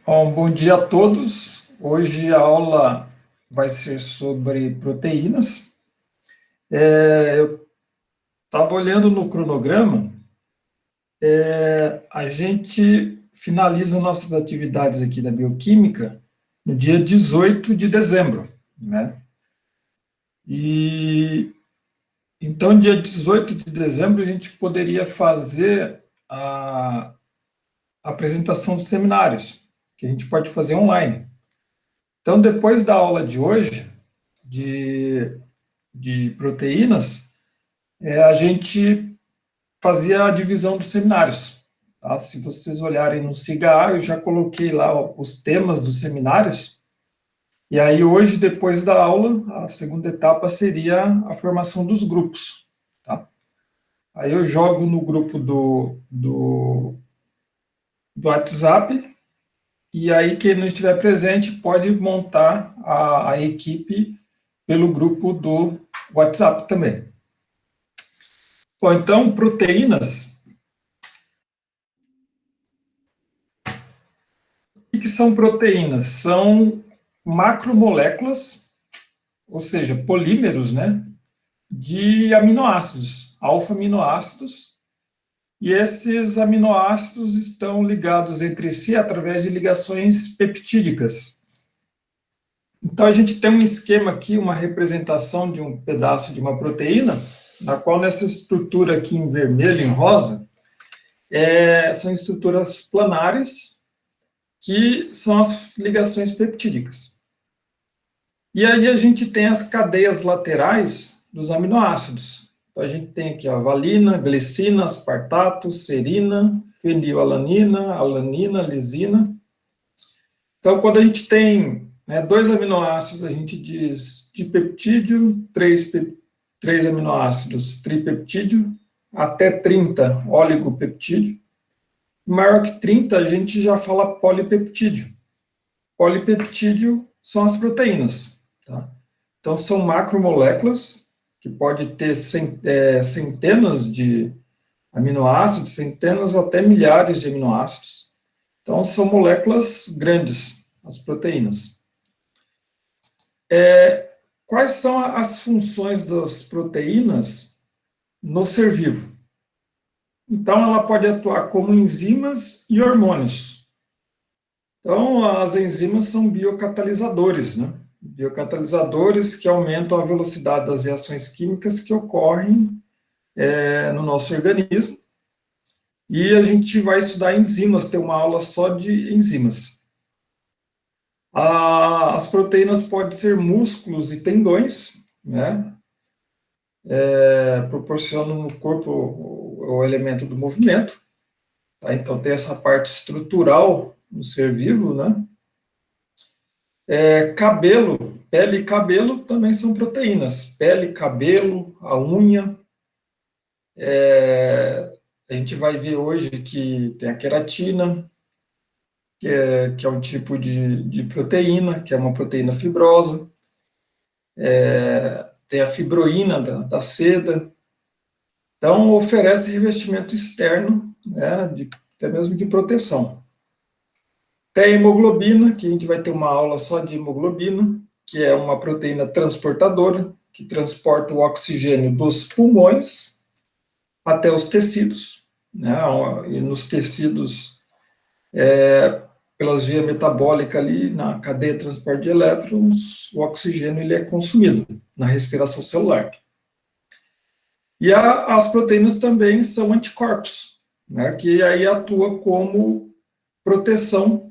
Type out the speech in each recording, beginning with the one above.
Bom dia a todos. Hoje a aula vai ser sobre proteínas. Eu estava olhando no cronograma, a gente finaliza nossas atividades aqui da bioquímica no dia 18 de dezembro, né? E então, dia 18 de dezembro, a gente poderia fazer a apresentação dos seminários, que a gente pode fazer online. Então, depois da aula de hoje, de proteínas, a gente fazia a divisão dos seminários. Tá? Se vocês olharem no SIGA, eu já coloquei lá os temas dos seminários, e aí hoje, depois da aula, a segunda etapa seria a formação dos grupos. Tá? Aí eu jogo no grupo do WhatsApp, e aí quem não estiver presente pode montar a equipe pelo grupo do WhatsApp também. Bom, então, proteínas. O que são proteínas? São macromoléculas, ou seja, polímeros, né, de aminoácidos, alfa-aminoácidos, e esses aminoácidos estão ligados entre si através de ligações peptídicas. Então, a gente tem um esquema aqui, uma representação de um pedaço de uma proteína, na qual nessa estrutura aqui em vermelho, em rosa, são estruturas planares, que são as ligações peptídicas. E aí a gente tem as cadeias laterais dos aminoácidos. Então, a gente tem aqui a valina, glicina, aspartato, serina, fenilalanina, alanina, lisina. Então, quando a gente tem dois aminoácidos, a gente diz dipeptídeo, três aminoácidos tripeptídeo, até 30 oligopeptídeo. Maior que 30, a gente já fala polipeptídeo. Polipeptídeo são as proteínas. Tá? Então, são macromoléculas, que pode ter centenas de aminoácidos, centenas até milhares de aminoácidos. Então, são moléculas grandes, as proteínas. Quais são as funções das proteínas no ser vivo? Então, ela pode atuar como enzimas e hormônios. Então, as enzimas são biocatalisadores, né? Biocatalisadores que aumentam a velocidade das reações químicas que ocorrem no nosso organismo. E a gente vai estudar enzimas, ter uma aula só de enzimas. As proteínas podem ser músculos e tendões, né? Proporcionam no corpo o elemento do movimento. Tá? Então, tem essa parte estrutural no ser vivo, né? Cabelo, pele e cabelo também são proteínas. Pele, cabelo, a unha. A gente vai ver hoje que tem a queratina, que é um tipo de proteína, que é uma proteína fibrosa. Tem a fibroína da seda. Então, oferece revestimento externo, né, até mesmo de proteção. Tem a hemoglobina, que a gente vai ter uma aula só de hemoglobina, que é uma proteína transportadora, que transporta o oxigênio dos pulmões até os tecidos, né, e nos tecidos, pelas vias metabólicas ali, na cadeia de transporte de elétrons, o oxigênio ele é consumido na respiração celular. E as proteínas também são anticorpos, né, que aí atua como proteção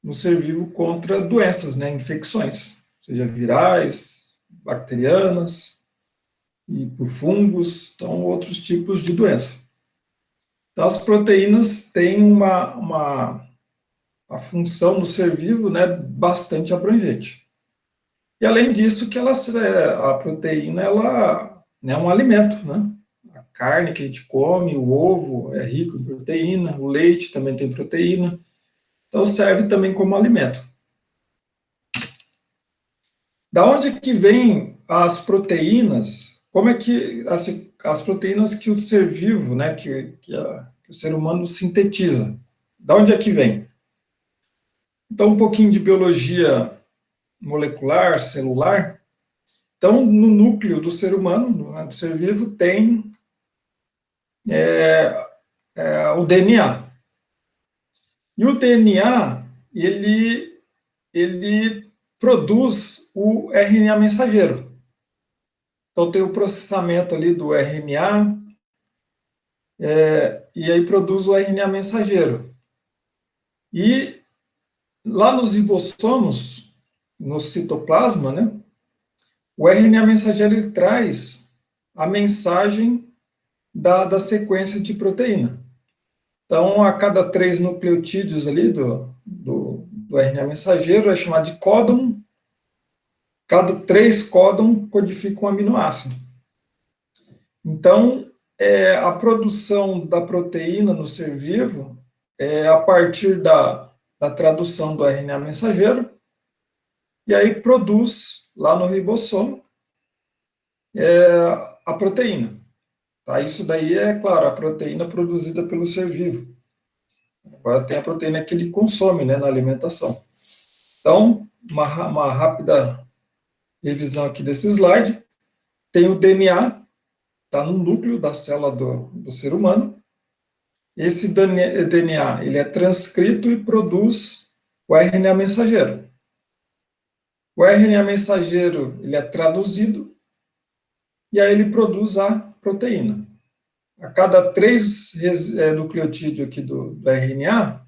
no ser vivo contra doenças, né, infecções, seja virais, bacterianas, e por fungos, então outros tipos de doença. Então, as proteínas têm uma função no ser vivo, né, bastante abrangente. E além disso, que a proteína ela é um alimento, né? A carne que a gente come, o ovo é rico em proteína, o leite também tem proteína, então serve também como alimento. Da onde que vêm as proteínas? Como é que as proteínas que o ser vivo, né, que o ser humano sintetiza? Da onde é que vem? Então, um pouquinho de biologia molecular, celular. Então, no núcleo do ser humano, do ser vivo, tem o DNA. E o DNA, ele produz o RNA mensageiro. Então, tem o processamento ali do RNA, e aí produz o RNA mensageiro. E lá nos ribossomos, no citoplasma, né, o RNA mensageiro ele traz a mensagem da sequência de proteína. Então, a cada 3 nucleotídeos ali do RNA mensageiro é chamado de códon. Cada 3 códon codifica um aminoácido. Então, a produção da proteína no ser vivo é a partir da tradução do RNA mensageiro, e aí produz lá no ribossomo a proteína. Tá? Isso daí é, claro, a proteína produzida pelo ser vivo. Agora tem a proteína que ele consome, né, na alimentação. Então, uma rápida revisão aqui desse slide. Tem o DNA, está no núcleo da célula do ser humano. Esse DNA ele é transcrito e produz o RNA mensageiro. O RNA mensageiro ele é traduzido e aí ele produz a proteína. A cada 3 nucleotídeos aqui do RNA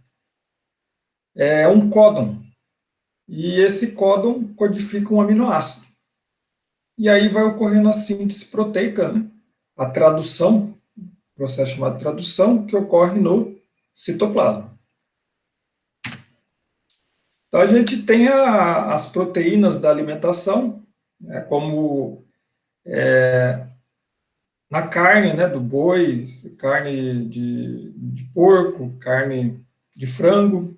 é um códon. E esse códon codifica um aminoácido. E aí vai ocorrendo a síntese proteica, né? A tradução, processo chamado tradução, que ocorre no citoplasma. Então, a gente tem as proteínas da alimentação, né, como na carne, né, do boi, carne de porco, carne de frango.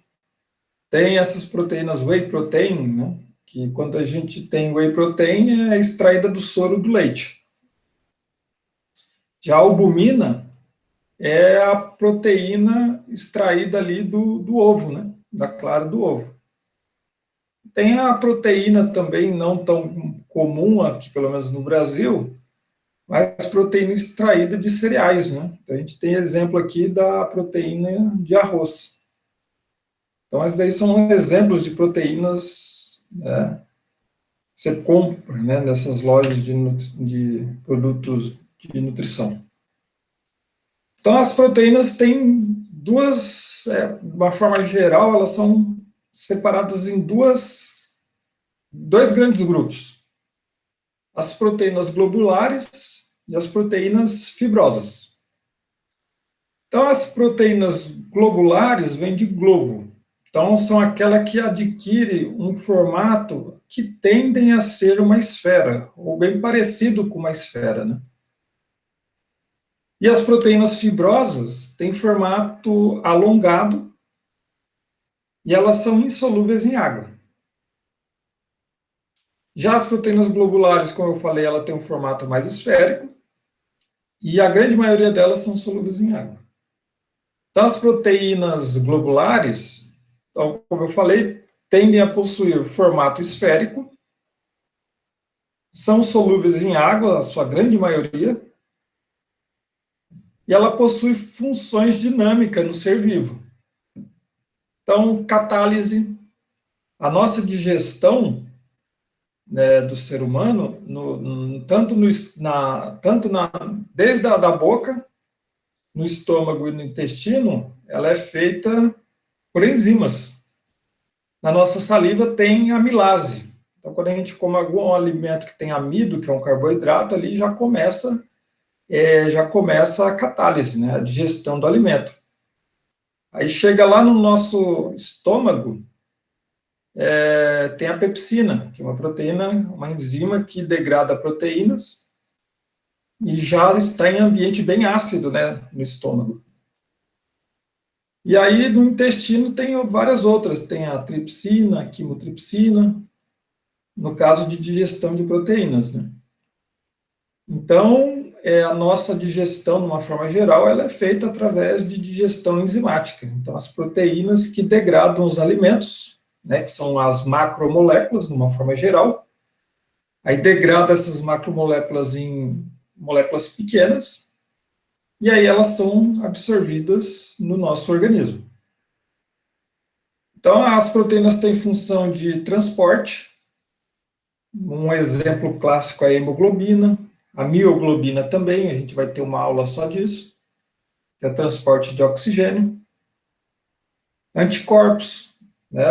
Tem essas proteínas whey protein, né, que quando a gente tem whey protein é extraída do soro do leite. Já a albumina é a proteína extraída ali do ovo, né, da clara do ovo. Tem a proteína também não tão comum aqui, pelo menos no Brasil, mas proteína extraída de cereais, né? Então, a gente tem exemplo aqui da proteína de arroz. Então, esses daí são exemplos de proteínas, né, que você compra, né, nessas lojas de produtos de nutrição. Então, as proteínas têm duas, de uma forma geral, elas são separadas em dois grandes grupos. As proteínas globulares e as proteínas fibrosas. Então, as proteínas globulares vêm de globo. Então, são aquelas que adquirem um formato que tendem a ser uma esfera, ou bem parecido com uma esfera, né? E as proteínas fibrosas têm formato alongado e elas são insolúveis em água. Já as proteínas globulares, como eu falei, ela tem um formato mais esférico e a grande maioria delas são solúveis em água. Então, as proteínas globulares, então, como eu falei, tendem a possuir formato esférico, são solúveis em água, a sua grande maioria, e ela possui funções dinâmicas no ser vivo. Então, catálise, a nossa digestão, né, do ser humano, desde a boca, no estômago e no intestino, ela é feita por enzimas. Na nossa saliva tem amilase. Então, quando a gente come algum alimento que tem amido, que é um carboidrato, ali já começa a catálise, né, a digestão do alimento. Aí chega lá no nosso estômago, tem a pepsina, que é uma proteína, uma enzima que degrada proteínas e já está em ambiente bem ácido, né, no estômago. E aí no intestino tem várias outras, tem a tripsina, a quimotripsina, no caso de digestão de proteínas, né. Então, a nossa digestão, de uma forma geral, ela é feita através de digestão enzimática. Então, as proteínas que degradam os alimentos, né, que são as macromoléculas, de uma forma geral. Aí degrada essas macromoléculas em moléculas pequenas, e aí elas são absorvidas no nosso organismo. Então, as proteínas têm função de transporte. Um exemplo clássico é a hemoglobina, a mioglobina também, a gente vai ter uma aula só disso, que é o transporte de oxigênio. Anticorpos, né,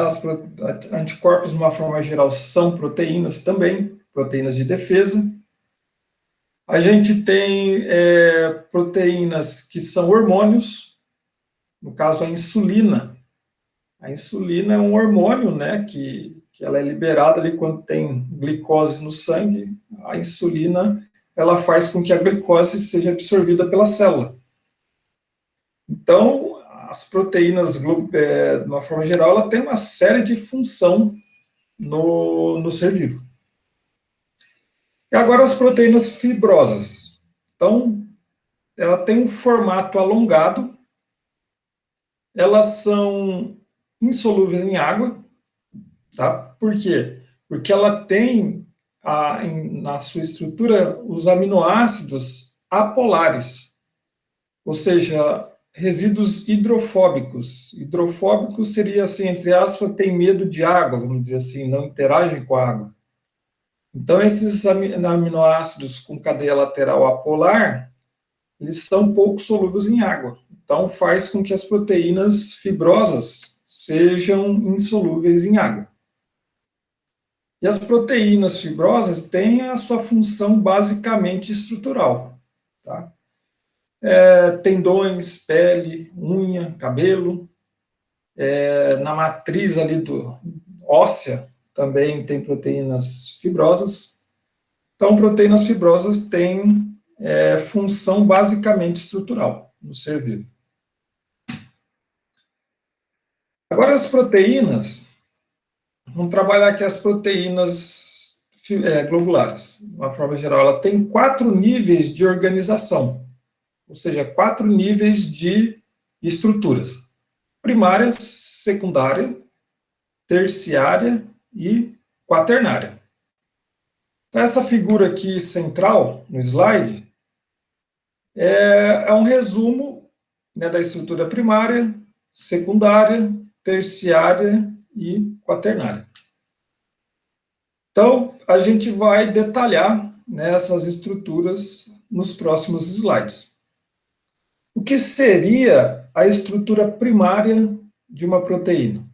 anticorpos, de uma forma geral, são proteínas também, proteínas de defesa. A gente tem proteínas que são hormônios, no caso a insulina. A insulina é um hormônio, né, que ela é liberada ali quando tem glicose no sangue. A insulina, ela faz com que a glicose seja absorvida pela célula. Então, as proteínas, de uma forma geral, ela tem uma série de função no ser vivo. E agora as proteínas fibrosas. Então, ela tem um formato alongado, elas são insolúveis em água, tá? Por quê? Porque ela tem na sua estrutura os aminoácidos apolares, ou seja, resíduos hidrofóbicos. Hidrofóbicos seria assim, entre aspas, tem medo de água, vamos dizer assim, não interagem com a água. Então, esses aminoácidos com cadeia lateral apolar, eles são pouco solúveis em água. Então, faz com que as proteínas fibrosas sejam insolúveis em água. E as proteínas fibrosas têm a sua função basicamente estrutural, tá? Tendões, pele, unha, cabelo. Na matriz ali óssea também tem proteínas fibrosas. Então, proteínas fibrosas têm função basicamente estrutural no ser vivo. Agora, as proteínas, vamos trabalhar aqui as proteínas globulares. De uma forma geral, ela tem 4 níveis de organização, ou seja, 4 níveis de estruturas: primária, secundária, terciária e quaternária. Essa figura aqui central no slide é um resumo, né, da estrutura primária, secundária, terciária e quaternária. Então, a gente vai detalhar, né, essas estruturas nos próximos slides. O que seria a estrutura primária de uma proteína?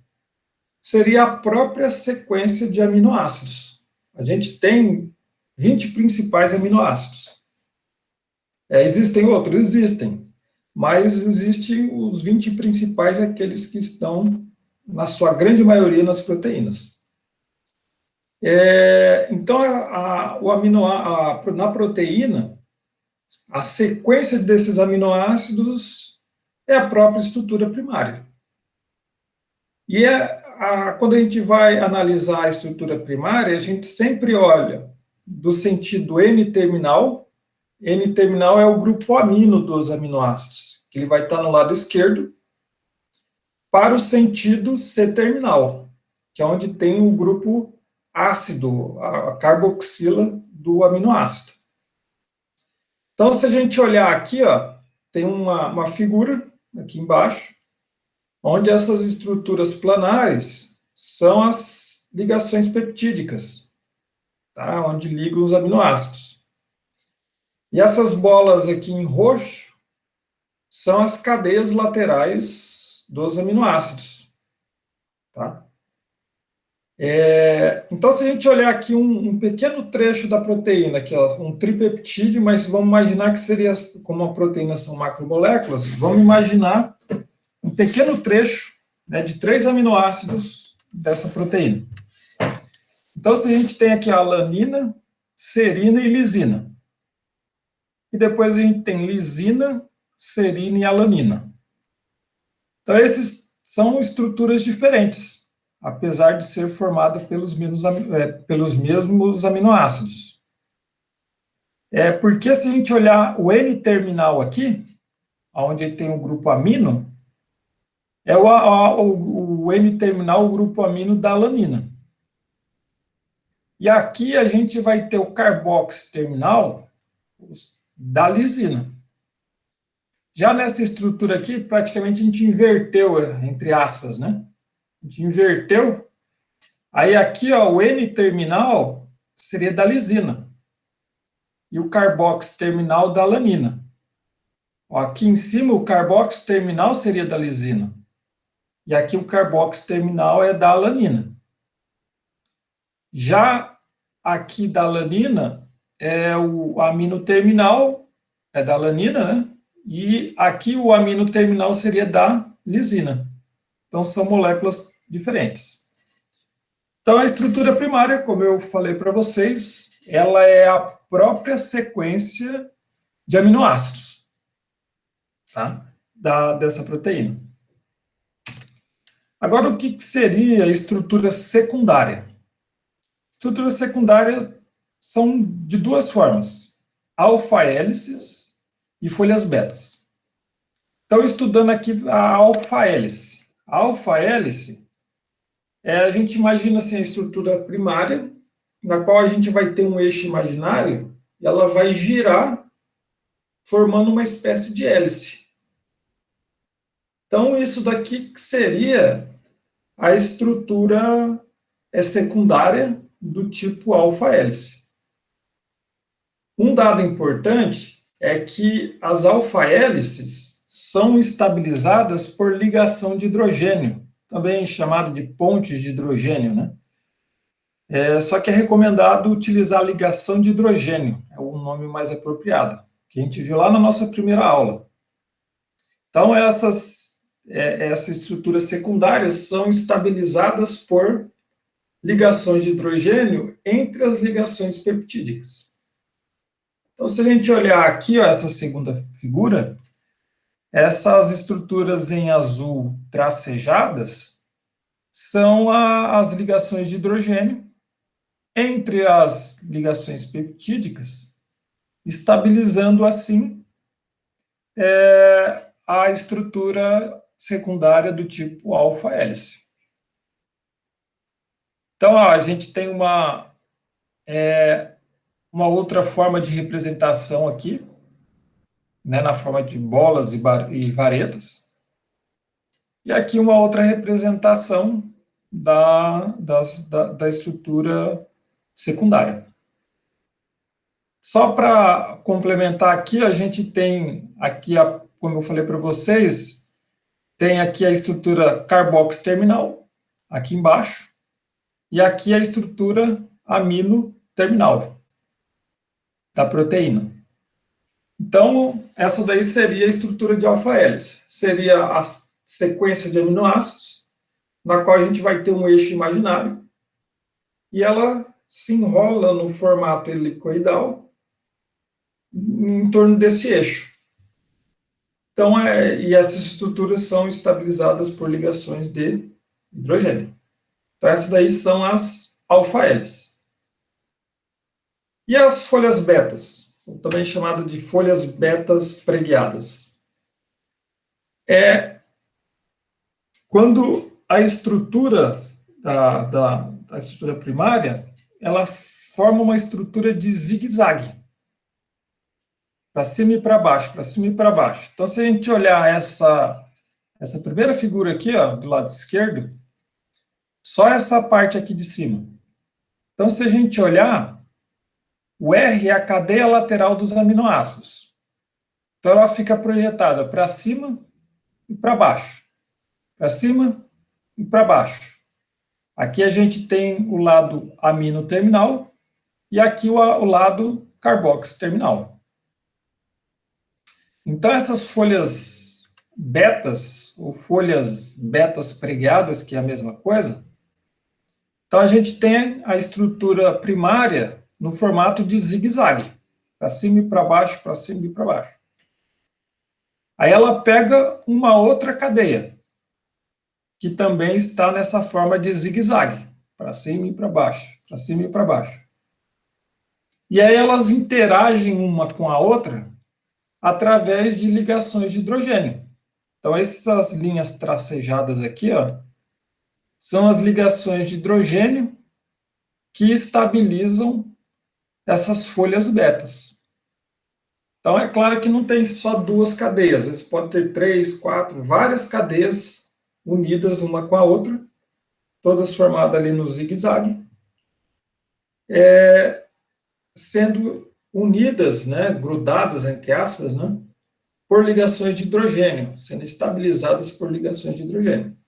Seria a própria sequência de aminoácidos. A gente tem 20 principais aminoácidos. Existem outros? Existem. Mas existem os 20 principais, aqueles que estão, na sua grande maioria, nas proteínas. Então, na proteína, a sequência desses aminoácidos é a própria estrutura primária. E quando a gente vai analisar a estrutura primária, a gente sempre olha do sentido N-terminal. N-terminal é o grupo amino dos aminoácidos, que ele vai estar no lado esquerdo, para o sentido C-terminal, que é onde tem o grupo ácido, a carboxila do aminoácido. Então, se a gente olhar aqui, ó, tem uma figura aqui embaixo, onde essas estruturas planares são as ligações peptídicas, tá? Onde ligam os aminoácidos. E essas bolas aqui em roxo são as cadeias laterais dos aminoácidos, tá? Então, se a gente olhar aqui um pequeno trecho da proteína, aqui, ó, um tripeptídeo, mas vamos imaginar que seria, como a proteína são macromoléculas, vamos imaginar um pequeno trecho, né, de 3 aminoácidos dessa proteína. Então, se a gente tem aqui a alanina, serina e lisina. E depois a gente tem lisina, serina e alanina. Então, esses são estruturas diferentes, apesar de ser formada pelos mesmos aminoácidos. Porque se a gente olhar o N-terminal aqui, onde tem o grupo amino, é o N-terminal, o grupo amino da alanina. E aqui a gente vai ter o carboxy terminal da lisina. Já nessa estrutura aqui, praticamente a gente inverteu, entre aspas, né? A gente inverteu. Aí aqui, ó, o N-terminal seria da lisina. E o carboxy terminal da alanina. Ó, aqui em cima, o carboxy terminal seria da lisina. E aqui o carboxy terminal é da alanina. Já aqui da alanina, o amino terminal é da alanina, né? E aqui o amino terminal seria da lisina. Então, são moléculas diferentes. Então, a estrutura primária, como eu falei para vocês, ela é a própria sequência de aminoácidos, tá? Dessa proteína. Agora, o que seria a estrutura secundária? Estruturas secundárias são de duas formas: alfa-hélices e folhas betas. Então, estudando aqui a alfa-hélice. A alfa-hélice, a gente imagina assim, a estrutura primária, na qual a gente vai ter um eixo imaginário, e ela vai girar, formando uma espécie de hélice. Então, isso daqui seria a estrutura secundária do tipo alfa-hélice. Um dado importante é que as alfa-hélices são estabilizadas por ligação de hidrogênio, também chamado de pontes de hidrogênio, né? Só que é recomendado utilizar a ligação de hidrogênio, é o nome mais apropriado, que a gente viu lá na nossa primeira aula. Então, essas estruturas secundárias são estabilizadas por ligações de hidrogênio entre as ligações peptídicas. Então, se a gente olhar aqui, ó, essa segunda figura, essas estruturas em azul tracejadas são as ligações de hidrogênio entre as ligações peptídicas, estabilizando assim a estrutura secundária do tipo alfa-hélice. Então, a gente tem uma outra forma de representação aqui, né, na forma de bolas e varetas. E aqui uma outra representação da estrutura secundária. Só para complementar aqui, a gente tem aqui, como eu falei para vocês, tem aqui a estrutura carboxy terminal, aqui embaixo, e aqui a estrutura amino terminal da proteína. Então, essa daí seria a estrutura de alfa-hélice. Seria a sequência de aminoácidos, na qual a gente vai ter um eixo imaginário, e ela se enrola no formato helicoidal em torno desse eixo. Então, e essas estruturas são estabilizadas por ligações de hidrogênio. Então, essas daí são as alfa-hélices. E as folhas betas, também chamada de folhas betas preguiadas. Quando a estrutura da estrutura primária, ela forma uma estrutura de zigue-zague, para cima e para baixo, para cima e para baixo. Então, se a gente olhar essa primeira figura aqui, ó, do lado esquerdo, só essa parte aqui de cima. Então, se a gente olhar, o R é a cadeia lateral dos aminoácidos. Então, ela fica projetada para cima e para baixo. Para cima e para baixo. Aqui a gente tem o lado amino terminal e aqui o lado carboxy terminal. Então, essas folhas betas, ou folhas betas preguiadas, que é a mesma coisa, então a gente tem a estrutura primária no formato de zigue-zague, para cima e para baixo, para cima e para baixo. Aí ela pega uma outra cadeia, que também está nessa forma de zigue-zague, para cima e para baixo, para cima e para baixo. E aí elas interagem uma com a outra através de ligações de hidrogênio. Então, essas linhas tracejadas aqui, ó, são as ligações de hidrogênio que estabilizam essas folhas betas. Então, é claro que não tem só duas cadeias, às vezes pode ter 3, 4, várias cadeias unidas uma com a outra, todas formadas ali no zigue-zague, sendo unidas, né, grudadas, entre aspas, né, por ligações de hidrogênio, sendo estabilizadas por ligações de hidrogênio.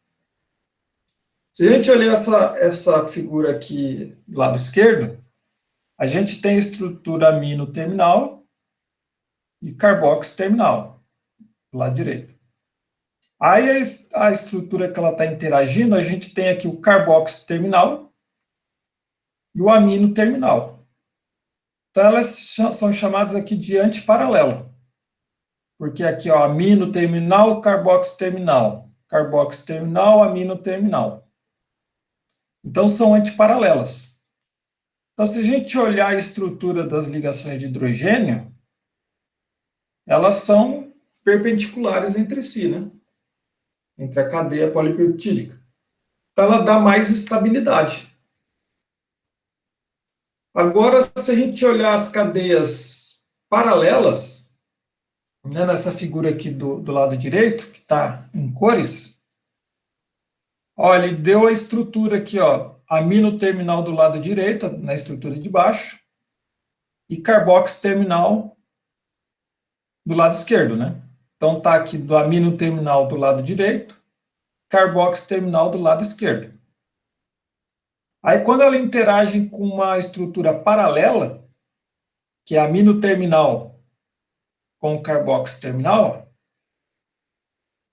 Se a gente olhar essa figura aqui do lado esquerdo, a gente tem estrutura amino terminal e carboxo terminal, do lado direito. Aí a estrutura que ela está interagindo, a gente tem aqui o carboxo terminal e o amino terminal. Então, elas são chamadas aqui de antiparalelo. Porque aqui, ó, amino terminal, carboxo terminal. Carboxo terminal, amino terminal. Então, são antiparalelas. Então, se a gente olhar a estrutura das ligações de hidrogênio, elas são perpendiculares entre si, né? Entre a cadeia polipeptídica. Então, ela dá mais estabilidade. Agora, se a gente olhar as cadeias paralelas, né, nessa figura aqui do lado direito, que está em cores, olha, ele deu a estrutura aqui, ó, amino terminal do lado direito, na estrutura de baixo, e carboxo terminal do lado esquerdo, né? Então, está aqui do amino terminal do lado direito, carboxo terminal do lado esquerdo. Aí, quando ela interage com uma estrutura paralela, que é amino terminal com carboxo terminal,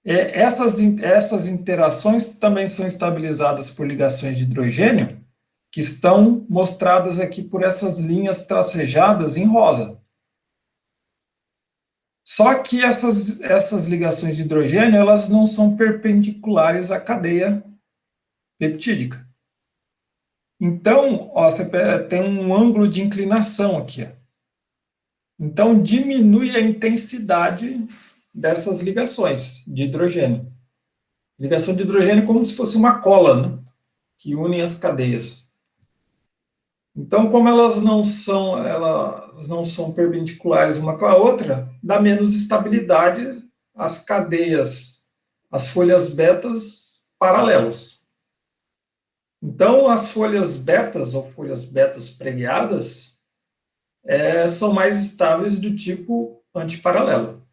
essas interações também são estabilizadas por ligações de hidrogênio, que estão mostradas aqui por essas linhas tracejadas em rosa. Só que essas ligações de hidrogênio, elas não são perpendiculares à cadeia peptídica. Então, ó, você tem um ângulo de inclinação aqui. Ó. Então, diminui a intensidade dessas ligações de hidrogênio. Ligação de hidrogênio é como se fosse uma cola, né, que une as cadeias. Então, como elas não são perpendiculares uma com a outra, dá menos estabilidade às cadeias, às folhas betas paralelas. Então, as folhas betas, ou folhas betas pregueadas, são mais estáveis do tipo antiparalelo.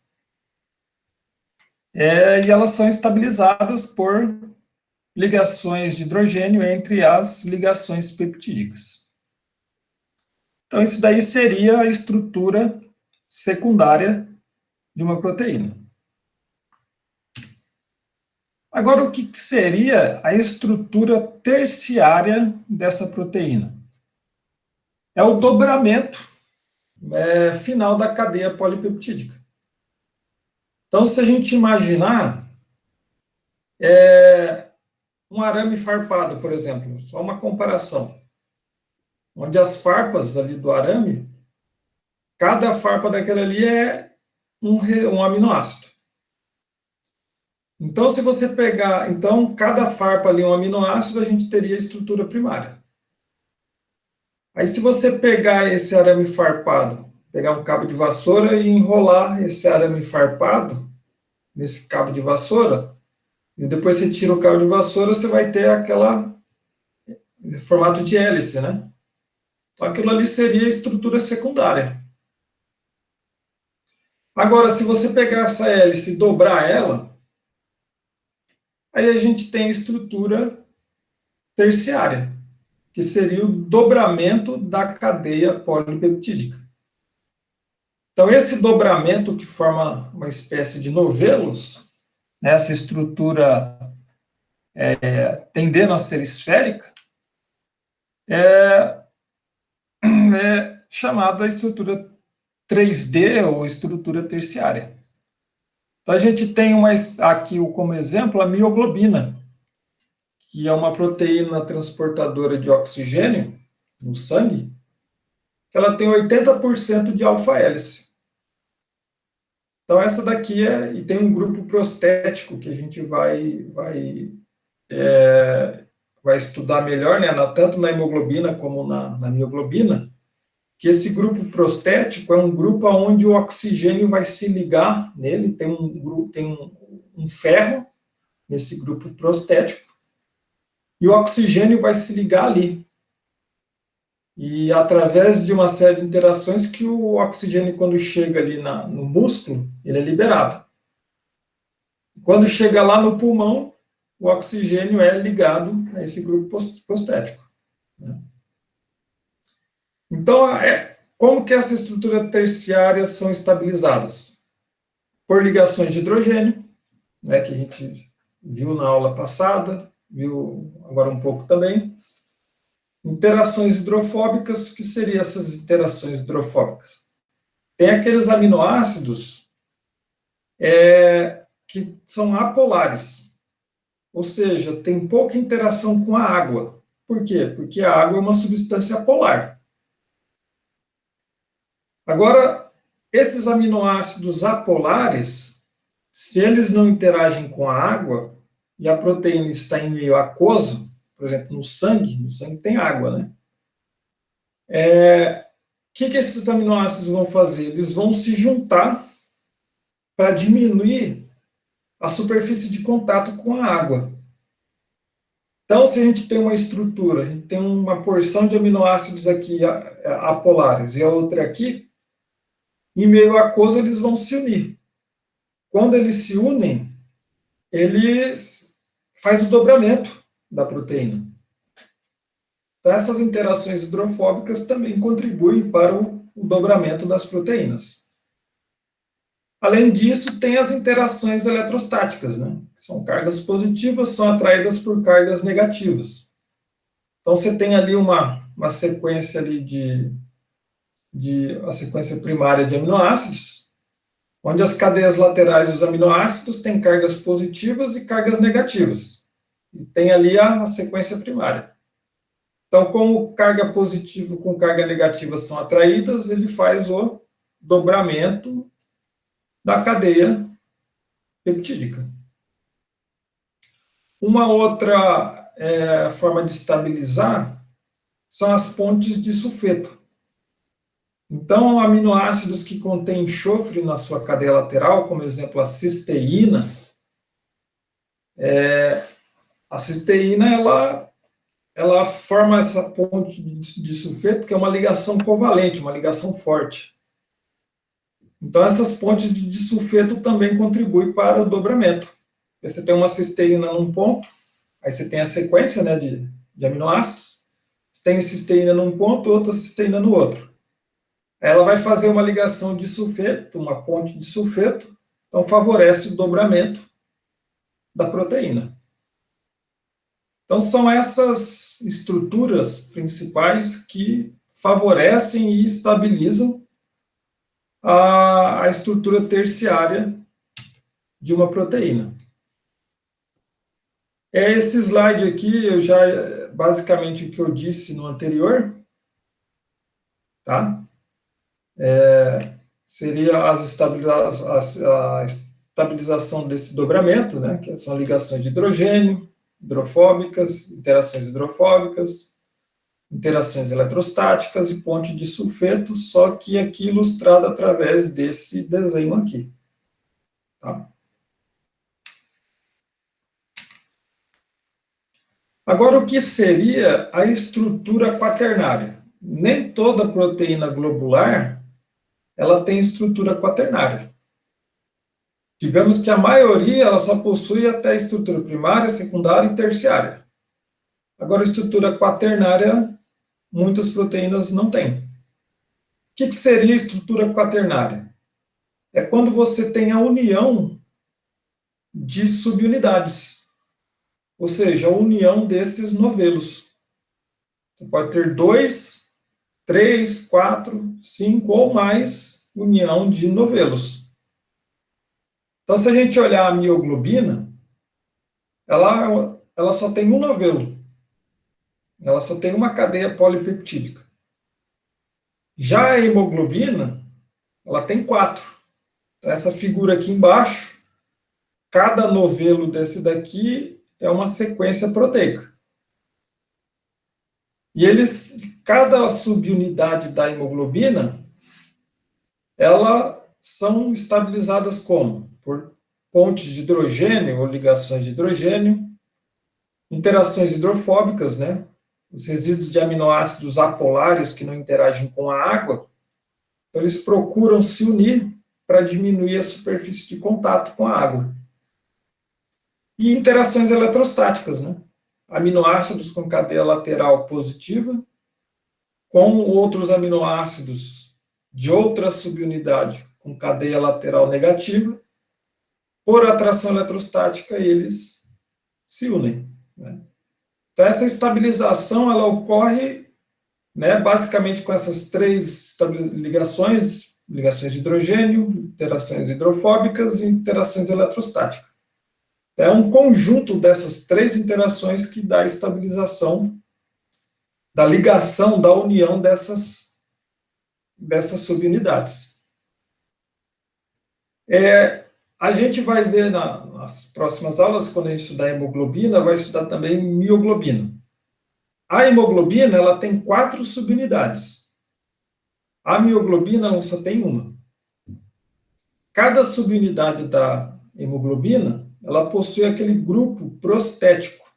E elas são estabilizadas por ligações de hidrogênio entre as ligações peptídicas. Então, isso daí seria a estrutura secundária de uma proteína. Agora, o que seria a estrutura terciária dessa proteína? É o dobramento final da cadeia polipeptídica. Então, se a gente imaginar um arame farpado, por exemplo, só uma comparação, onde as farpas ali do arame, cada farpa daquela ali é um aminoácido. Então, se você pegar, cada farpa ali é um aminoácido, a gente teria a estrutura primária. Aí, se você pegar esse arame farpado, pegar um cabo de vassoura e enrolar esse arame farpado nesse cabo de vassoura, e depois você tira o cabo de vassoura, você vai ter aquela formato de hélice, né? Então, aquilo ali seria a estrutura secundária. Agora, se você pegar essa hélice e dobrar ela, aí a gente tem a estrutura terciária, que seria o dobramento da cadeia polipeptídica. Então, esse dobramento que forma uma espécie de novelos, né, essa estrutura tendendo a ser esférica, é chamada estrutura 3D ou estrutura terciária. Então, a gente tem aqui como exemplo a mioglobina, que é uma proteína transportadora de oxigênio no sangue, que ela tem 80% de alfa-hélice. Então, essa daqui e tem um grupo prostético que a gente vai estudar melhor, né, tanto na hemoglobina como na mioglobina, que esse grupo prostético é um grupo onde o oxigênio vai se ligar nele, tem um ferro nesse grupo prostético, e o oxigênio vai se ligar ali. E através de uma série de interações que o oxigênio, quando chega ali no músculo, ele é liberado. Quando chega lá no pulmão, o oxigênio é ligado a esse grupo prostético. Então, como que essas estruturas terciárias são estabilizadas? Por ligações de hidrogênio, né, que a gente viu na aula passada, viu agora um pouco também. Interações hidrofóbicas, o que seriam essas interações hidrofóbicas? Tem aqueles aminoácidos que são apolares, ou seja, tem pouca interação com a água. Por quê? Porque a água é uma substância polar. Agora, esses aminoácidos apolares, se eles não interagem com a água, e a proteína está em meio aquoso, por exemplo, no sangue tem água, né? O que esses aminoácidos vão fazer? Eles vão se juntar para diminuir a superfície de contato com a água. Então, se a gente tem uma estrutura, a gente tem uma porção de aminoácidos aqui apolares e a outra aqui, em meio aquoso eles vão se unir. Quando eles se unem, eles fazem o dobramento da proteína. Então, essas interações hidrofóbicas também contribuem para o dobramento das proteínas. Além disso, tem as interações eletrostáticas, né? Que são cargas positivas, são atraídas por cargas negativas. Então, você tem ali uma sequência ali a sequência primária de aminoácidos, onde as cadeias laterais dos aminoácidos têm cargas positivas e cargas negativas. E tem ali a sequência primária. Então, como carga positiva com carga negativa são atraídas, ele faz o dobramento da cadeia peptídica. Uma outra forma de estabilizar são as pontes de sulfeto. Então, aminoácidos que contêm enxofre na sua cadeia lateral, como exemplo a cisteína, ela forma essa ponte de sulfeto, que é uma ligação covalente, uma ligação forte. Então, essas pontes de sulfeto também contribuem para o dobramento. Você tem uma cisteína num ponto, aí você tem a sequência, né, de aminoácidos, você tem cisteína num ponto, outra cisteína no outro. Ela vai fazer uma ligação de sulfeto, uma ponte de sulfeto, então favorece o dobramento da proteína. Então, são essas estruturas principais que favorecem e estabilizam a estrutura terciária de uma proteína. Esse slide aqui, basicamente o que eu disse no anterior, tá? Seria a estabilização desse dobramento, né, que são ligações de hidrogênio, hidrofóbicas, interações hidrofóbicas, interações eletrostáticas e ponte de sulfeto, só que aqui ilustrado através desse desenho aqui. Tá? Agora, o que seria a estrutura quaternária? Nem toda proteína globular ela tem estrutura quaternária. Digamos que a maioria ela só possui até a estrutura primária, secundária e terciária. Agora, a estrutura quaternária, muitas proteínas não têm. O que seria a estrutura quaternária? É quando você tem a união de subunidades, ou seja, a união desses novelos. Você pode ter 2, 3, 4, 5 ou mais união de novelos. Então, se a gente olhar a mioglobina, ela só tem um novelo. Ela só tem uma cadeia polipeptídica. Já a hemoglobina, ela tem 4. Essa figura aqui embaixo, cada novelo desse daqui é uma sequência proteica. E cada subunidade da hemoglobina, elas são estabilizadas como? Por pontes de hidrogênio ou ligações de hidrogênio, interações hidrofóbicas, né? Os resíduos de aminoácidos apolares que não interagem com a água, então eles procuram se unir para diminuir a superfície de contato com a água. E interações eletrostáticas, né? Aminoácidos com cadeia lateral positiva, com outros aminoácidos de outra subunidade com cadeia lateral negativa, por atração eletrostática, eles se unem. Né? Então, essa estabilização ela ocorre, né, basicamente com essas três ligações de hidrogênio, interações hidrofóbicas e interações eletrostáticas. É um conjunto dessas três interações que dá a estabilização da ligação, da união dessas subunidades. A gente vai ver nas próximas aulas, quando a gente estudar hemoglobina, vai estudar também mioglobina. A hemoglobina ela tem 4 subunidades. A mioglobina ela só tem uma. Cada subunidade da hemoglobina ela possui aquele grupo prostético.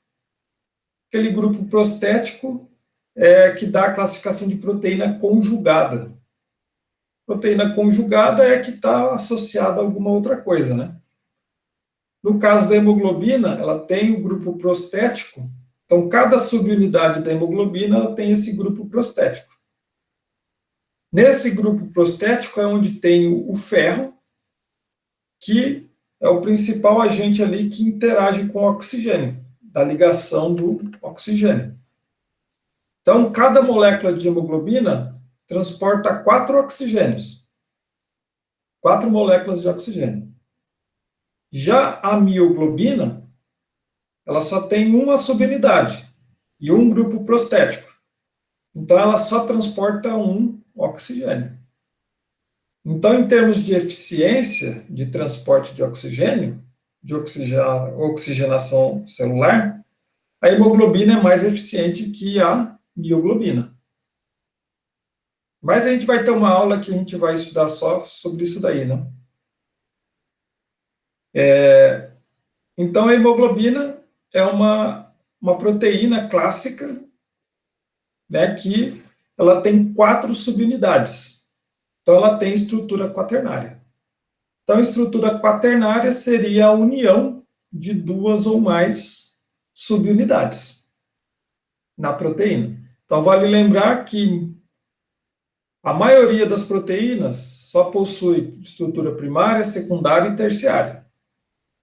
Aquele grupo prostético que dá a classificação de proteína conjugada. Proteína conjugada é que está associada a alguma outra coisa, né? No caso da hemoglobina, ela tem o grupo prostético, então cada subunidade da hemoglobina ela tem esse grupo prostético. Nesse grupo prostético é onde tem o ferro, que é o principal agente ali que interage com o oxigênio, da ligação do oxigênio. Então, cada molécula de hemoglobina transporta 4 oxigênios. 4 moléculas de oxigênio. Já a mioglobina, ela só tem uma subunidade e um grupo prostético. Então, ela só transporta um oxigênio. Então, em termos de eficiência de transporte de oxigênio, de oxigenação celular, a hemoglobina é mais eficiente que a mioglobina. Mas a gente vai ter uma aula que a gente vai estudar só sobre isso daí, né? Então, a hemoglobina é uma proteína clássica, né, que ela tem 4 subunidades. Então, ela tem estrutura quaternária. Então, a estrutura quaternária seria a união de 2 ou mais subunidades na proteína. Então, vale lembrar que a maioria das proteínas só possui estrutura primária, secundária e terciária.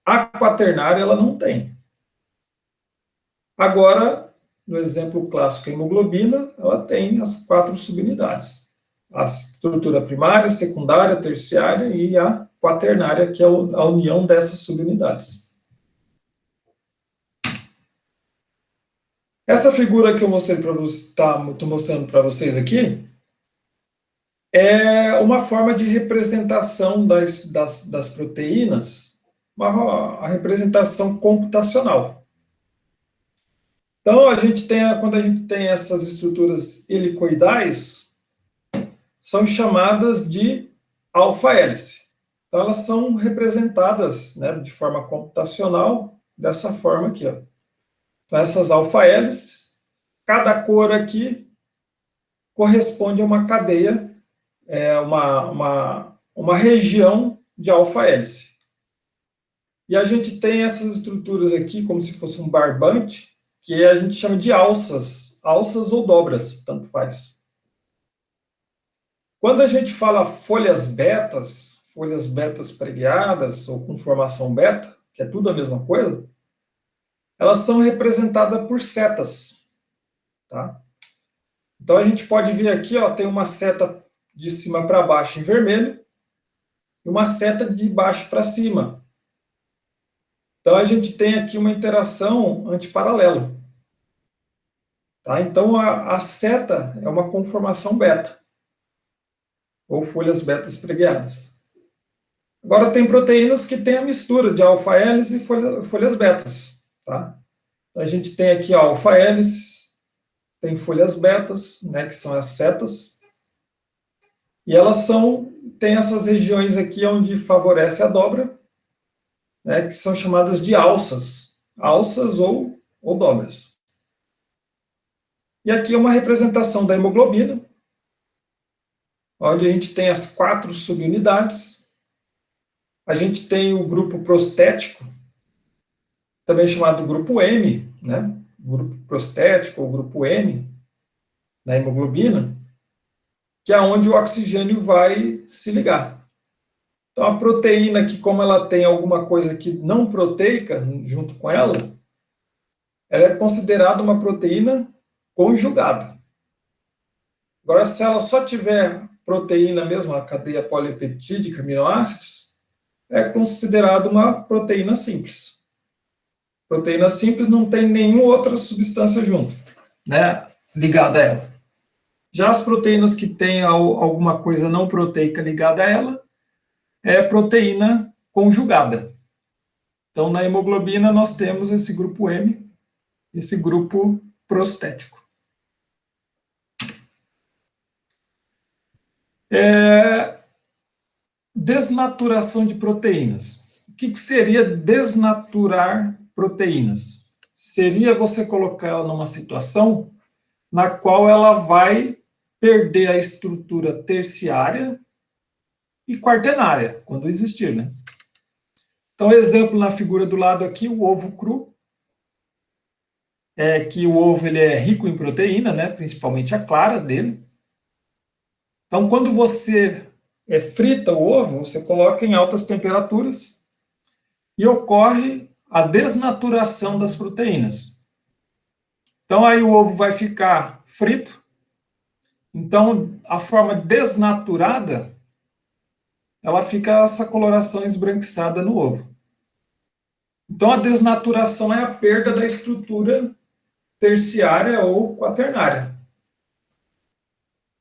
A quaternária ela não tem. Agora, no exemplo clássico, a hemoglobina, ela tem as 4 subunidades. A estrutura primária, secundária, terciária e a quaternária, que é a união dessas subunidades. Essa figura que eu estou mostrando para vocês aqui é uma forma de representação das proteínas, a representação computacional. Então, quando a gente tem essas estruturas helicoidais, são chamadas de alfa-hélice. Então, elas são representadas, né, de forma computacional, dessa forma aqui. Ó. Então, essas alfa-hélices, cada cor aqui corresponde a uma cadeia, uma região de alfa-hélice. E a gente tem essas estruturas aqui, como se fosse um barbante, que a gente chama de alças ou dobras, tanto faz. Quando a gente fala folhas betas pregueadas ou com formação beta, que é tudo a mesma coisa, elas são representadas por setas. Tá? Então a gente pode ver aqui, ó, tem uma seta de cima para baixo em vermelho e uma seta de baixo para cima. Então a gente tem aqui uma interação antiparalela. Tá? Então a seta é uma conformação beta, ou folhas betas pregueadas. Agora, tem proteínas que têm a mistura de alfa-hélice e folhas betas, tá? A gente tem aqui a alfa-hélice, tem folhas betas, né, que são as setas, e elas tem essas regiões aqui onde favorece a dobra, né, que são chamadas de alças ou dobras. E aqui é uma representação da hemoglobina, onde a gente tem as 4 subunidades. A gente tem o grupo prostético, também chamado grupo M, né? Grupo prostético ou grupo M, na hemoglobina, que é onde o oxigênio vai se ligar. Então, a proteína, que como ela tem alguma coisa que não proteica junto com ela é considerada uma proteína conjugada. Agora, se ela só tiver proteína mesmo, a cadeia polipeptídica, aminoácidos, é considerada uma proteína simples. Proteína simples não tem nenhuma outra substância junto, né, ligada a ela. Já as proteínas que têm alguma coisa não proteica ligada a ela, é proteína conjugada. Então, na hemoglobina, nós temos esse grupo M, esse grupo prostético. Desnaturação de proteínas. O que seria desnaturar proteínas? Seria você colocar ela numa situação na qual ela vai perder a estrutura terciária e quaternária, quando existir, né? Então, exemplo na figura do lado aqui, o ovo cru, que o ovo ele é rico em proteína, né, principalmente a clara dele. Então, quando você frita o ovo, você coloca em altas temperaturas e ocorre a desnaturação das proteínas. Então, aí o ovo vai ficar frito. Então, a forma desnaturada, ela fica essa coloração esbranquiçada no ovo. Então, a desnaturação é a perda da estrutura terciária ou quaternária.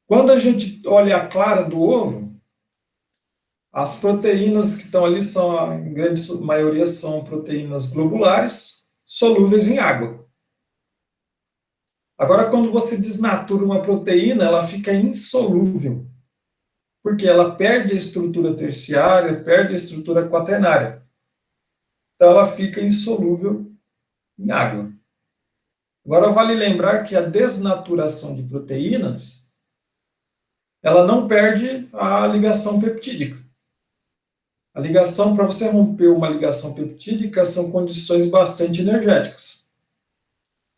Quando a gente olha a clara do ovo, as proteínas que estão ali são, em grande maioria, são proteínas globulares, solúveis em água. Agora, quando você desnatura uma proteína, ela fica insolúvel, porque ela perde a estrutura terciária, perde a estrutura quaternária. Então, ela fica insolúvel em água. Agora, vale lembrar que a desnaturação de proteínas, ela não perde a ligação peptídica. A ligação, para você romper uma ligação peptídica, são condições bastante energéticas.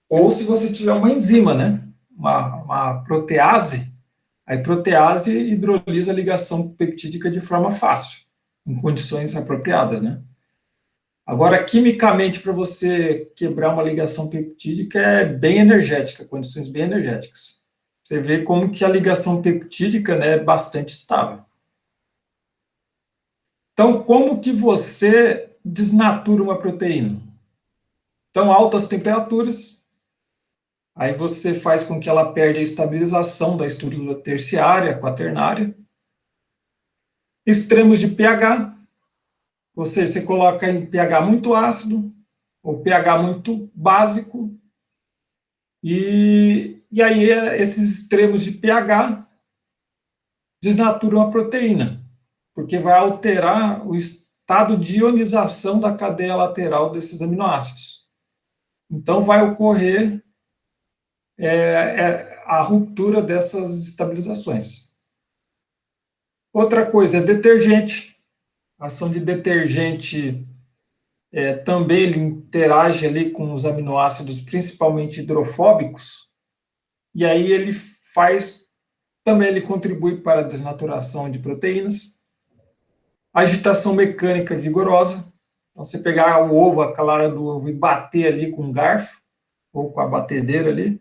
Ou se você tiver uma enzima, né? Uma protease, a protease hidrolisa a ligação peptídica de forma fácil, em condições apropriadas, né? Agora, quimicamente, para você quebrar uma ligação peptídica é bem energética, condições bem energéticas. Você vê como que a ligação peptídica, né, é bastante estável. Então, como que você desnatura uma proteína? Então, altas temperaturas, aí você faz com que ela perca a estabilização da estrutura terciária, quaternária. Extremos de pH, ou seja, você coloca em pH muito ácido, ou pH muito básico, e aí esses extremos de pH desnaturam a proteína, porque vai alterar o estado de ionização da cadeia lateral desses aminoácidos. Então, vai ocorrer a ruptura dessas estabilizações. Outra coisa é detergente. A ação de detergente também ele interage ali com os aminoácidos, principalmente hidrofóbicos, e aí ele também ele contribui para a desnaturação de proteínas. Agitação mecânica vigorosa. Então, você pegar o ovo, a clara do ovo, e bater ali com um garfo, ou com a batedeira ali,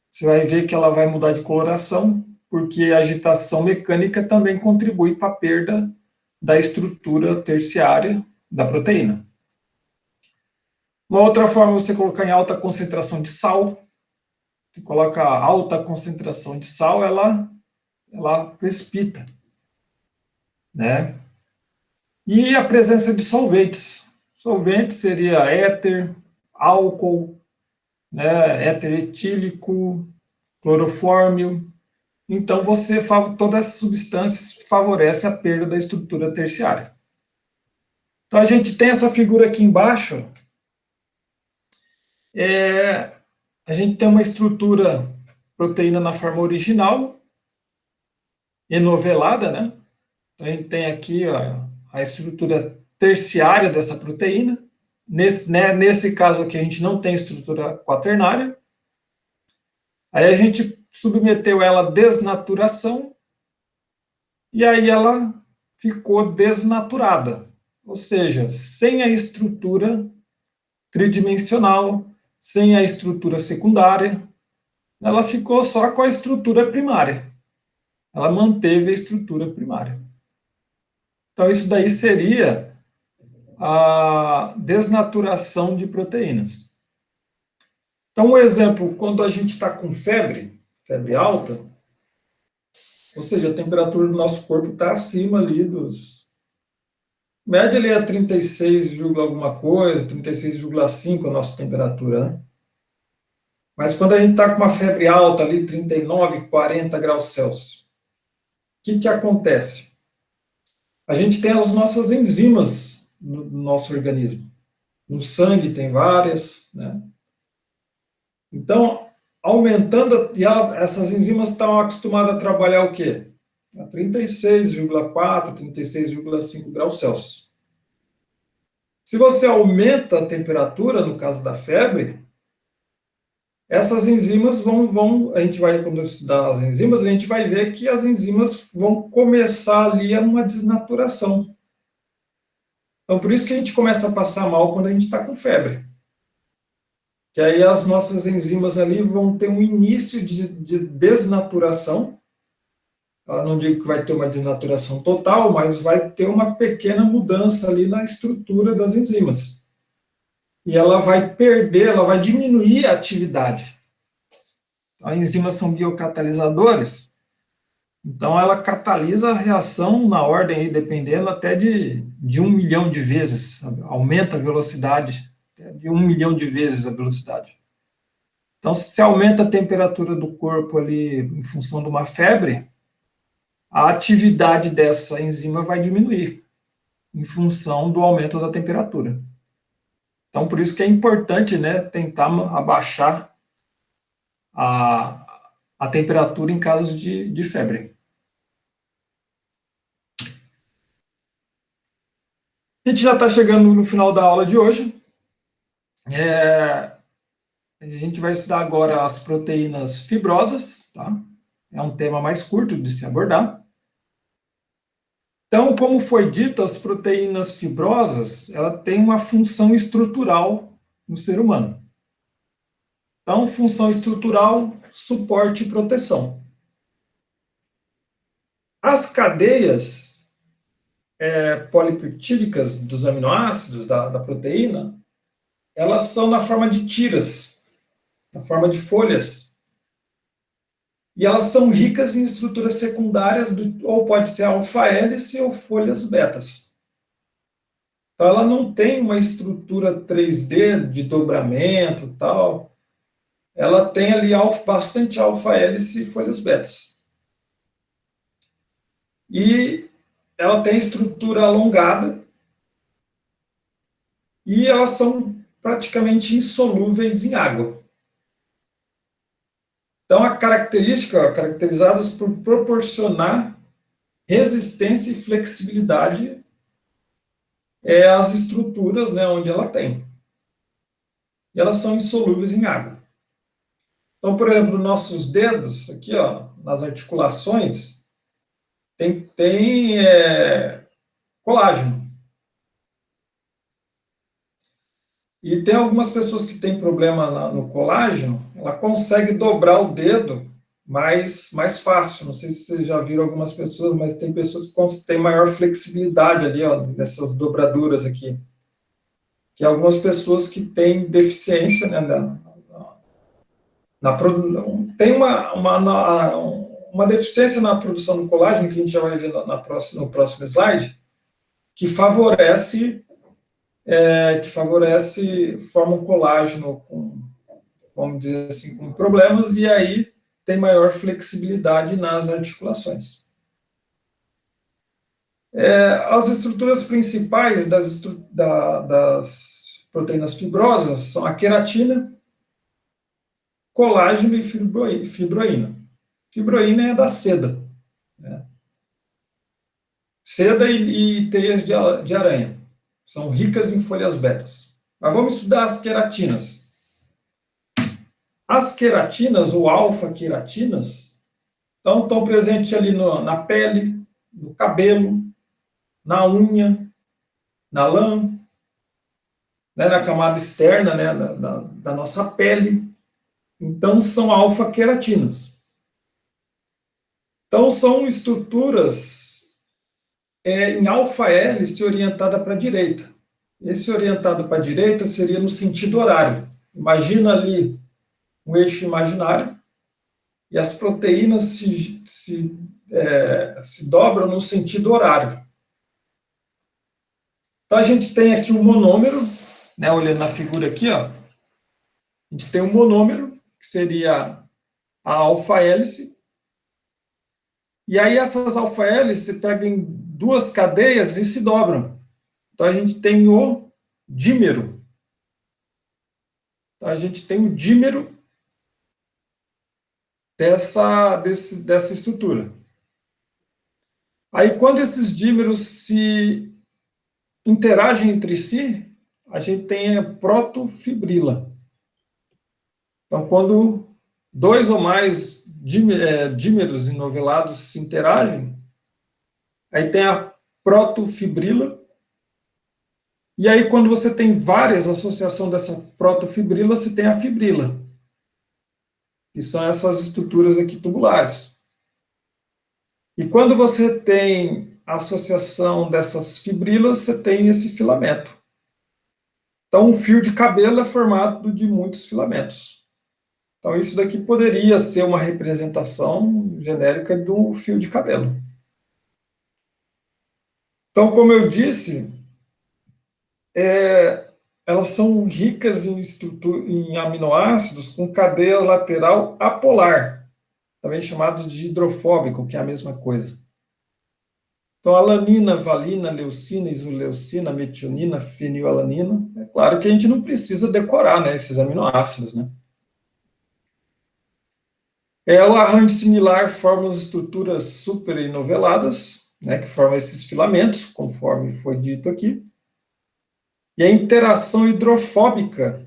você vai ver que ela vai mudar de coloração, porque a agitação mecânica também contribui para a perda da estrutura terciária da proteína. Uma outra forma é você colocar em alta concentração de sal. Você coloca alta concentração de sal, ela precipita, né? E a presença de solventes. Solventes seria éter, álcool, né, éter etílico, clorofórmio. Então, todas as substâncias favorecem a perda da estrutura terciária. Então, a gente tem essa figura aqui embaixo. A gente tem uma estrutura proteína na forma original, enovelada, né? Então, a gente tem aqui ó, a estrutura terciária dessa proteína. Nesse caso aqui, a gente não tem estrutura quaternária. Aí a gente submeteu ela à desnaturação, e aí ela ficou desnaturada, ou seja, sem a estrutura tridimensional, sem a estrutura secundária, ela ficou só com a estrutura primária. Ela manteve a estrutura primária. Então, isso daí seria a desnaturação de proteínas. Então, um exemplo, quando a gente está com febre alta, ou seja, a temperatura do nosso corpo está acima ali dos... Média ali é 36, alguma coisa, 36,5 a nossa temperatura, né? Mas quando a gente está com uma febre alta ali, 39, 40 graus Celsius, o que acontece? A gente tem as nossas enzimas no nosso organismo. No sangue tem várias, né? Então, aumentando, essas enzimas estão acostumadas a trabalhar o quê? A 36,4, 36,5 graus Celsius. Se você aumenta a temperatura, no caso da febre, essas enzimas a gente vai, quando estudar as enzimas, a gente vai ver que as enzimas vão começar ali a uma desnaturação. Então, por isso que a gente começa a passar mal quando a gente está com febre. Que aí as nossas enzimas ali vão ter um início de desnaturação. Eu não digo que vai ter uma desnaturação total, mas vai ter uma pequena mudança ali na estrutura das enzimas. E ela vai perder, ela vai diminuir a atividade. As enzimas são biocatalisadores, então ela catalisa a reação na ordem, aí, dependendo até de 1 milhão de vezes, aumenta a velocidade, de 1 milhão de vezes a velocidade. Então, se você aumenta a temperatura do corpo ali em função de uma febre, a atividade dessa enzima vai diminuir em função do aumento da temperatura. Então, por isso que é importante, né, tentar abaixar a temperatura em casos de febre. A gente já está chegando no final da aula de hoje. A gente vai estudar agora as proteínas fibrosas, tá? É um tema mais curto de se abordar. Então, como foi dito, as proteínas fibrosas, ela tem uma função estrutural no ser humano. Então, função estrutural, suporte e proteção. As cadeias polipeptídicas dos aminoácidos da proteína, elas são na forma de tiras, na forma de folhas. E elas são ricas em estruturas secundárias, ou pode ser alfa-hélice ou folhas betas. Então, ela não tem uma estrutura 3D de dobramento e tal. Ela tem ali bastante alfa-hélice e folhas betas. E ela tem estrutura alongada. E elas são praticamente insolúveis em água. Então, caracterizadas por proporcionar resistência e flexibilidade às estruturas, né, onde ela tem. E elas são insolúveis em água. Então, por exemplo, nossos dedos, aqui, ó, nas articulações, tem colágeno. E tem algumas pessoas que têm problema no colágeno, ela consegue dobrar o dedo mais fácil. Não sei se vocês já viram algumas pessoas, mas tem pessoas que têm maior flexibilidade ali, ó, nessas dobraduras aqui. Que algumas pessoas que têm deficiência, né, tem uma deficiência na produção do colágeno, que a gente já vai ver no próximo slide, que favorece forma um colágeno com, vamos dizer assim, com problemas, e aí tem maior flexibilidade nas articulações. As estruturas principais das proteínas fibrosas são a queratina, colágeno e fibroína. Fibroína é da seda, né? Seda e teias de aranha. São ricas em folhas betas. Mas vamos estudar as queratinas. As queratinas, ou alfa-queratinas, estão presentes ali na pele, no cabelo, na unha, na lã, né, na camada externa, né, da nossa pele. Então, são alfa-queratinas. Então, são estruturas em alfa-hélice orientada para a direita. Esse orientado para a direita seria no sentido horário. Imagina ali um eixo imaginário e as proteínas se dobram no sentido horário. Então, a gente tem aqui um monômero, né, olhando na figura aqui, ó, a gente tem um monômero, que seria a alfa-hélice, e aí essas alfa-hélices pegam em duas cadeias e se dobram. Então, a gente tem o dímero. Então, a gente tem o dímero dessa estrutura. Aí, quando esses dímeros se interagem entre si, a gente tem a protofibrila. Então, quando dois ou mais dímeros enovelados se interagem, aí tem a protofibrila. E aí, quando você tem várias associações dessa protofibrila, você tem a fibrila, que são essas estruturas aqui tubulares. E quando você tem a associação dessas fibrilas, você tem esse filamento. Então, um fio de cabelo é formado de muitos filamentos. Então, isso daqui poderia ser uma representação genérica do fio de cabelo. Então, como eu disse, elas são ricas em aminoácidos com cadeia lateral apolar, também chamado de hidrofóbico, que é a mesma coisa. Então, alanina, valina, leucina, isoleucina, metionina, fenilalanina. É claro que a gente não precisa decorar, né, esses aminoácidos, né? O arranjo similar forma as estruturas superenoveladas, né, que formam esses filamentos, conforme foi dito aqui. E a interação hidrofóbica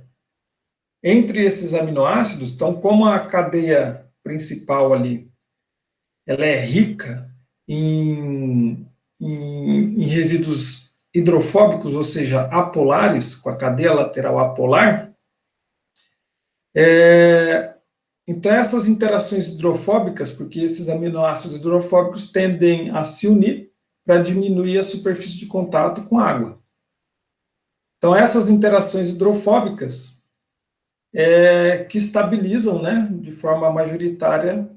entre esses aminoácidos, então, como a cadeia principal ali, ela é rica em resíduos hidrofóbicos, ou seja, apolares, com a cadeia lateral apolar, então essas interações hidrofóbicas, porque esses aminoácidos hidrofóbicos tendem a se unir para diminuir a superfície de contato com a água. Então essas interações hidrofóbicas que estabilizam, né, de forma majoritária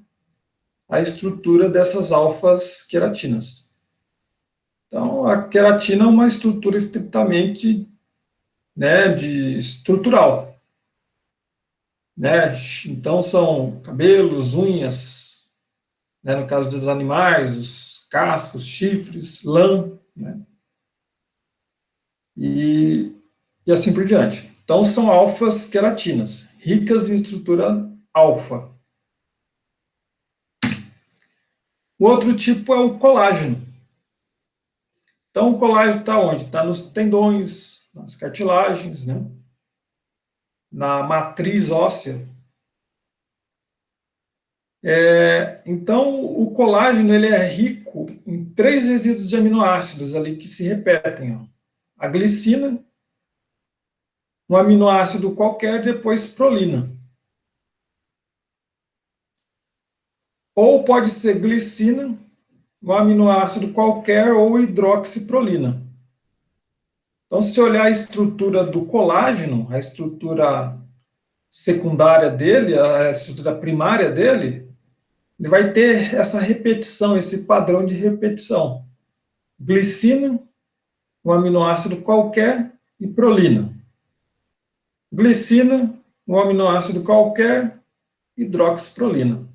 a estrutura dessas alfas-queratinas. Então, a queratina é uma estrutura estritamente, né, estrutural. Né? Então, são cabelos, unhas, né, no caso dos animais, os cascos, chifres, lã, né? E assim por diante. Então, são alfas-queratinas, ricas em estrutura alfa. O outro tipo é o colágeno. Então, o colágeno está onde? Está nos tendões, nas cartilagens, né? Na matriz óssea. Então, o colágeno ele é rico em 3 resíduos de aminoácidos ali que se repetem. Ó. A glicina, um aminoácido qualquer, depois prolina. Ou pode ser glicina, um aminoácido qualquer, ou hidroxiprolina. Então, se olhar a estrutura do colágeno, a estrutura secundária dele, a estrutura primária dele, ele vai ter essa repetição, esse padrão de repetição. Glicina, um aminoácido qualquer e prolina. Glicina, um aminoácido qualquer, hidroxiprolina.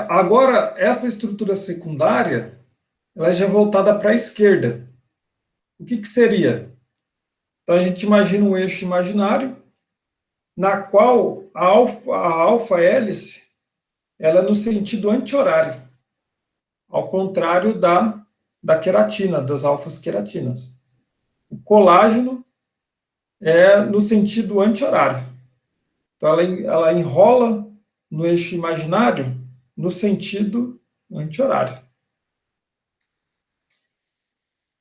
Agora, essa estrutura secundária, ela já é voltada para a esquerda. O que seria? Então, a gente imagina um eixo imaginário, na qual a alfa-hélice ela é no sentido anti-horário, ao contrário da queratina, das alfas-queratinas. O colágeno é no sentido anti-horário. Então, ela enrola no eixo imaginário no sentido anti-horário.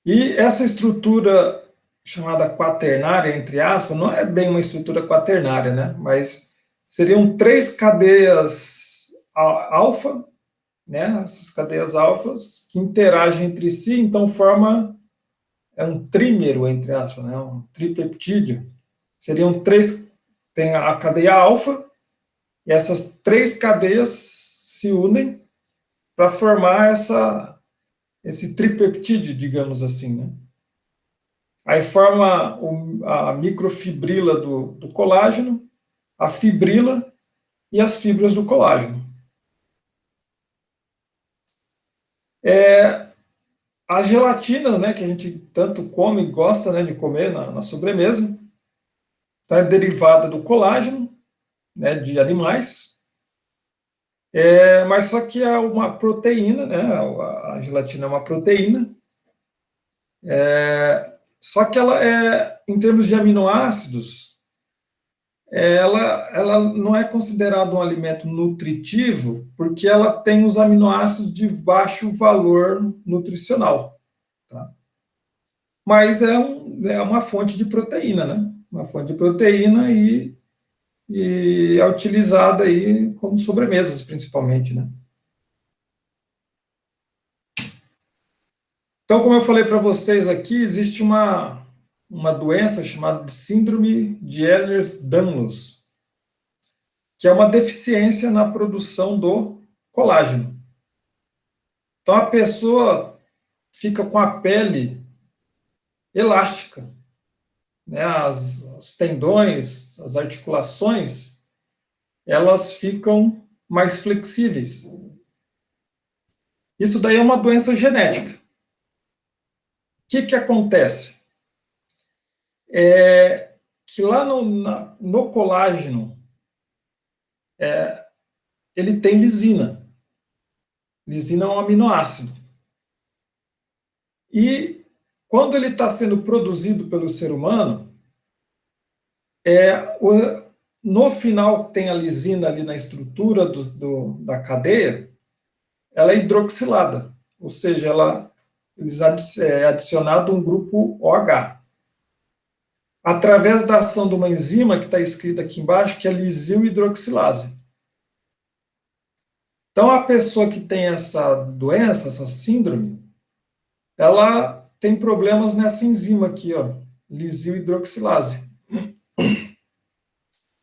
E essa estrutura chamada quaternária, entre aspas, não é bem uma estrutura quaternária, né? Mas seriam 3 cadeias alfa, né? Essas cadeias alfas que interagem entre si, então forma um trímero, entre aspas, né? Um tripeptídeo. Seriam 3, tem a cadeia alfa, e essas 3 cadeias se unem para formar esse tripeptídeo, digamos assim, né? Aí forma a microfibrila do colágeno, a fibrila e as fibras do colágeno. As gelatinas, né, que a gente tanto come e gosta, né, de comer na sobremesa, tá, é derivada do colágeno, né, de animais, mas só que é uma proteína, né, a gelatina é uma proteína, só que ela em termos de aminoácidos, ela não é considerada um alimento nutritivo porque ela tem os aminoácidos de baixo valor nutricional. Tá? Mas é uma fonte de proteína, né? Uma fonte de proteína e é utilizada aí como sobremesas, principalmente, né? Então, como eu falei para vocês aqui, existe uma doença chamada de síndrome de Ehlers-Danlos, que é uma deficiência na produção do colágeno. Então, a pessoa fica com a pele elástica, né? Os tendões, as articulações, elas ficam mais flexíveis. Isso daí é uma doença genética. O que acontece? Que lá no colágeno, ele tem lisina. Lisina é um aminoácido. E quando ele está sendo produzido pelo ser humano, no final tem a lisina ali na estrutura da cadeia, ela é hidroxilada, ou seja, é adicionado um grupo OH. Através da ação de uma enzima que está escrita aqui embaixo, que é lisil-hidroxilase. Então, a pessoa que tem essa doença, essa síndrome, ela tem problemas nessa enzima aqui, ó, lisil-hidroxilase.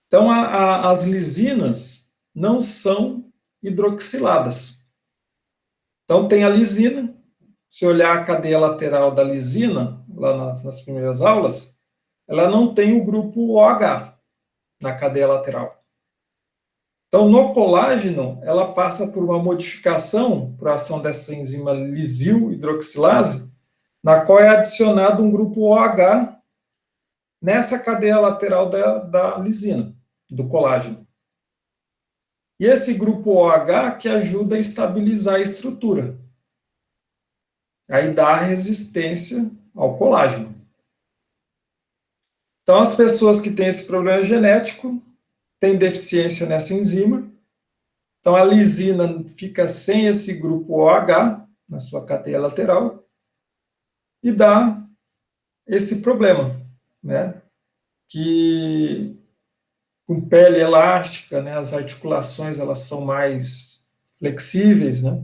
Então, as lisinas não são hidroxiladas. Então, tem a lisina. Se olhar a cadeia lateral da lisina, lá nas primeiras aulas, ela não tem o grupo OH na cadeia lateral. Então, no colágeno, ela passa por uma modificação por ação dessa enzima lisil-hidroxilase, na qual é adicionado um grupo OH nessa cadeia lateral da lisina, do colágeno. E esse grupo OH que ajuda a estabilizar a estrutura. Aí dá resistência ao colágeno. Então, as pessoas que têm esse problema genético têm deficiência nessa enzima. Então, a lisina fica sem esse grupo OH na sua cadeia lateral e dá esse problema, né? Que com pele elástica, né, as articulações elas são mais flexíveis, né?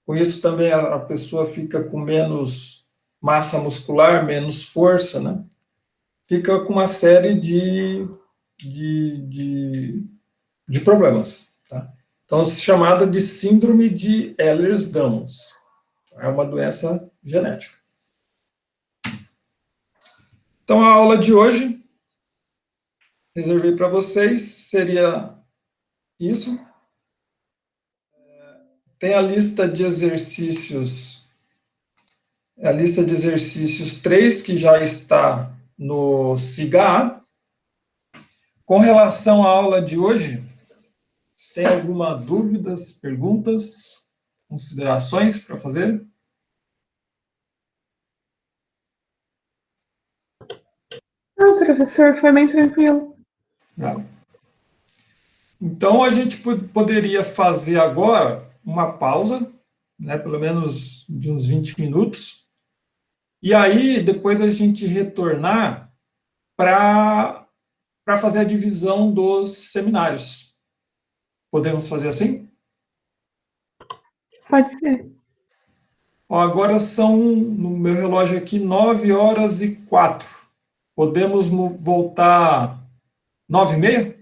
Com isso também a pessoa fica com menos massa muscular, menos força, né? Fica com uma série de problemas, tá? Então, chamada de síndrome de Ehlers-Danlos. É uma doença genética. Então, a aula de hoje, reservei para vocês, seria isso. Tem a lista de exercícios, 3, que já está no SIGA. Com relação à aula de hoje, tem alguma dúvidas, perguntas, considerações para fazer? Não, professor, foi bem tranquilo. Então, a gente poderia fazer agora uma pausa, né, pelo menos de uns 20 minutos, e aí depois a gente retornar para fazer a divisão dos seminários. Podemos fazer assim? Pode ser. Ó, agora são, no meu relógio aqui, 9h04. Podemos voltar 9h30?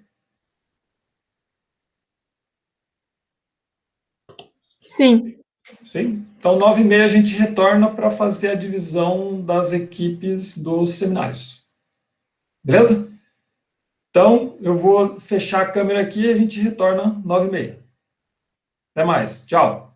Sim. Sim? Então, 9h30 a gente retorna para fazer a divisão das equipes dos seminários. Beleza? Então, eu vou fechar a câmera aqui e a gente retorna 9h30. Até mais. Tchau.